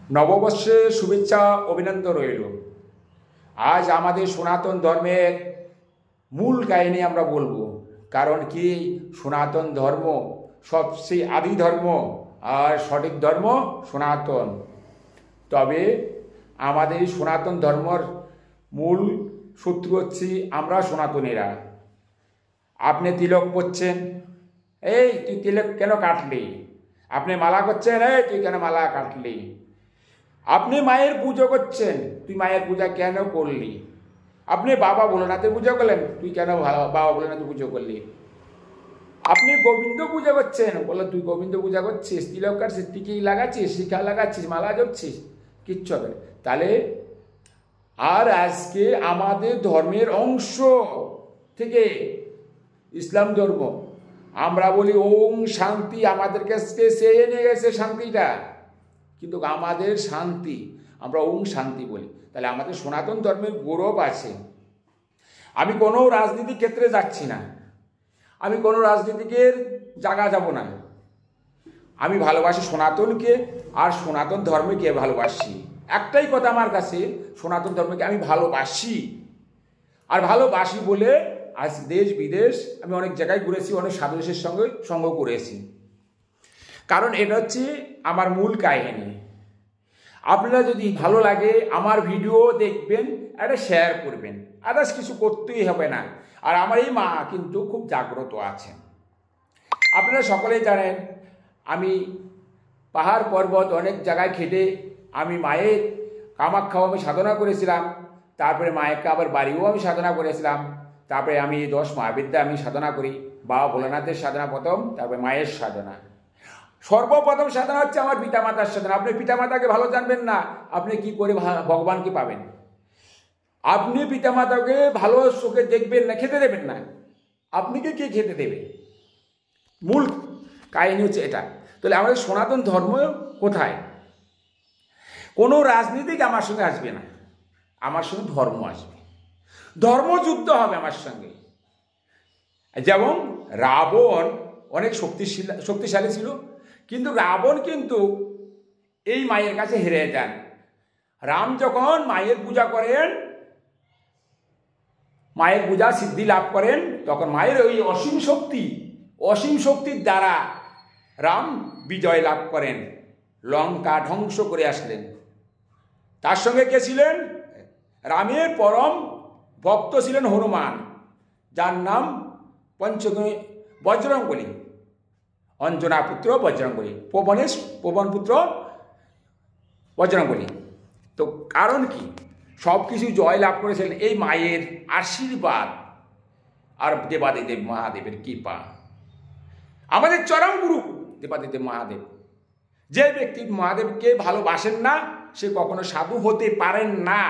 নববর্ষের শুভেচ্ছা অভিনন্দন রইল। আজ আমাদের সনাতন ধর্মের মূল কাহিনী আমরা বলবো। কারণ কি, সনাতন ধর্ম সবচেয়ে আদি ধর্ম আর সঠিক ধর্ম সনাতন। তবে আমাদের সনাতন ধর্মের মূল সূত্র হচ্ছে আমরা সনাতনীরা। আপনি তিলক করছেন, এই তুই তিলক কেন কাটলি? আপনি মালা করছেন, এই তুই কেন মালা কাটলি? আপনি মায়ের পুজো করছেন, তুই মায়ের পূজা কেন করলি? আপনি বাবা ভোলেনাথের পুজো করলেন, তুই কেন বাবা ভোলেনাথের পুজো করলি? আপনি গোবিন্দ পূজা করছেন, বললো তুই গোবিন্দ পূজা করছিস, তিলক কাটছিস, টিকি লাগাচ্ছিস, শিখা লাগাচ্ছিস, মালা জপছিস, কিচ্ছু হবে না। তাহলে আর আজকে আমাদের ধর্মের অংশ থেকে ইসলাম ধর্ম আমরা বলি ওম শান্তি, আমাদের কাছে সে নিয়ে গেছে শান্তিটা, কিন্তু আমাদের শান্তি আমরা ওম শান্তি বলি। তাহলে আমাদের সনাতন ধর্মের গৌরব আছে। আমি কোনো রাজনীতি ক্ষেত্রে যাচ্ছি না, আমি কোনো রাজনীতিকের জায়গা যাব না। আমি ভালোবাসি সনাতনকে আর সনাতন ধর্মকে ভালোবাসি। একটাই কথা আমার কাছে, সনাতন ধর্মকে আমি ভালোবাসি। আর ভালোবাসি বলে আজ দেশ বিদেশ আমি অনেক জায়গায় ঘুরেছি, অনেক সাধুদের সঙ্গে সঙ্গ করেছি। কারণ এটা হচ্ছে আমার মূল কাহিনী। আপনারা যদি ভালো লাগে আমার ভিডিও দেখবেন, একটা শেয়ার করবেন, আদার্স কিছু করতেই হবে না। আর আমার এই মা কিন্তু খুব জাগ্রত আছেন। আপনারা সকলেই জানেন আমি পাহাড় পর্বত অনেক জায়গায় খেটে আমি মায়ের কামাখ্যাও আমি সাধনা করেছিলাম। তারপরে মায়েরকে আবার বাড়িও আমি সাধনা করেছিলাম। তারপরে আমি 10 মহাবিদ্যা আমি সাধনা করি। বাবা ভোলেনাথের সাধনা প্রথম, তারপরে মায়ের সাধনা। সর্বপ্রথম সাধনা হচ্ছে আমার পিতামাতার সাধনা। আপনি পিতামাতাকে ভালো জানবেন না, আপনি কি করে ভগবানকে পাবেন? আপনি পিতামাতাকে ভালো চোখে দেখবেন না, খেতে দেবেন না, আপনাকে কে খেতে দেবে? মূল কাহিনী হচ্ছে এটা। তাহলে আমাদের সনাতন ধর্ম কোথায়? কোনো রাজনীতিক আমার সঙ্গে আসবে না, আমার সঙ্গে ধর্ম আসবে। ধর্মযুদ্ধ হবে আমার সঙ্গে। যেমন রাবণ অনেক শক্তিশালী ছিল, কিন্তু রাবণ কিন্তু এই মায়ের কাছে হেরে যান। রাম যখন মায়ের পূজা করেন, মায়ের পূজা সিদ্ধি লাভ করেন, তখন মায়ের ওই অসীম শক্তির দ্বারা রাম বিজয় লাভ করেন, লঙ্কা ধ্বংস করে আসলেন। তার সঙ্গে কে ছিলেন? রামের পরম ভক্ত ছিলেন হনুমান, যার নাম বজরঙ্গবলী, অঞ্জনা পুত্র বজরঙ্গবলী, পবন পুত্র বজরঙ্গবলী। তো কারণ কি? সব কিছু জয় লাভ করেছিলেন এই মায়ের আশীর্বাদ আর দেবাদিদেব মহাদেবের কৃপা। আমাদের চরম গুরু দেবাদিদেব মহাদেব। যে ব্যক্তি মহাদেবকে ভালোবাসেন না, সে কখনো সাধু হতে পারেন না।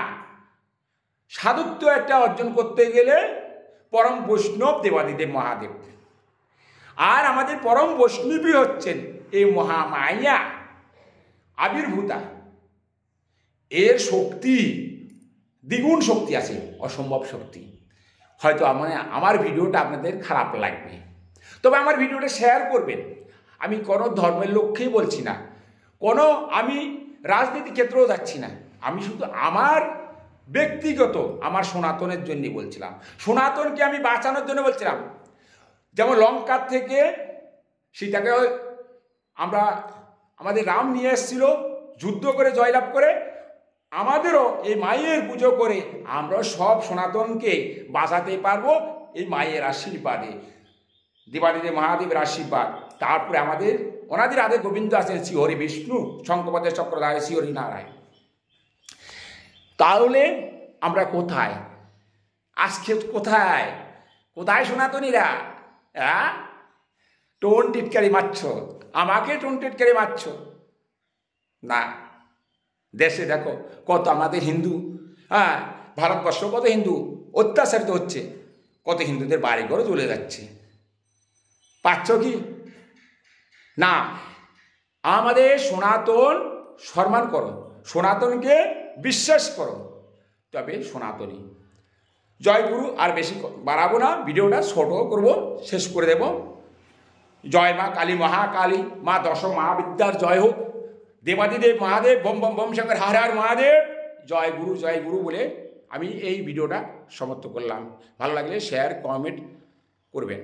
সাধুত্ব একটা অর্জন করতে গেলে পরম বৈষ্ণব দেবাদিদেব মহাদেব। আর আমাদের পরম বৈষ্ণবী হচ্ছেন এই মহামায়া আবির্ভূতা। এর শক্তি দ্বিগুণ শক্তি আছে, অসম্ভব শক্তি। হয়তো আমার ভিডিওটা আপনাদের খারাপ লাগবে, তবে আমার ভিডিওটা শেয়ার করবেন। আমি কোনো ধর্মের লক্ষ্যেই বলছি না, আমি রাজনীতি ক্ষেত্রেও যাচ্ছি না। আমি শুধু আমার ব্যক্তিগত আমার সনাতনের জন্য বলছিলাম, সনাতনকে আমি বাঁচানোর জন্য বলছিলাম। যেমন লঙ্কার থেকে সীতাকে আমাদের রাম নিয়ে এসেছিল, যুদ্ধ করে জয়লাভ করে। আমাদেরও এই মায়ের পুজো করে আমরা সব সনাতনকে বাঁচাতে পারবো এই মায়ের আশীর্বাদে, দেবাদিদেব মহাদেবের আশীর্বাদ। তারপরে আমাদের অনাদির আদে গোবিন্দ আছেন শ্রীহরি বিষ্ণু, শঙ্করপদের চক্রধারী শ্রীহরি নারায়ণ। তাহলে আমরা কোথায় আজকে? কোথায় সনাতনীরা? টোন টিটকারি মারছ, আমাকে টোন টিটকারি মারছ না। দেশে দেখো কত আমাদের হিন্দু, ভারতবর্ষ কত হিন্দু অত্যাচারিত হচ্ছে, কত হিন্দুদের বাড়ি ঘরে চলে যাচ্ছে। পাচ্ছ কি না? আমাদের সনাতন সম্মান করো, সনাতনকে বিশ্বাস করো, তবে সনাতনী। জয় গুরু। আর বেশি বাড়াবো না, ভিডিওটা ছোট করব, শেষ করে দেব। জয় মা কালী, মহাকালী, মা দশ মহাবিদ্যার জয় হোক। দেবাদিদেব মহাদেব বম বম বম শঙ্কর হর হর মহাদেব জয় গুরু বলে আমি এই ভিডিওটা সমাপ্ত করলাম। ভালো লাগলে শেয়ার কমেন্ট করবেন।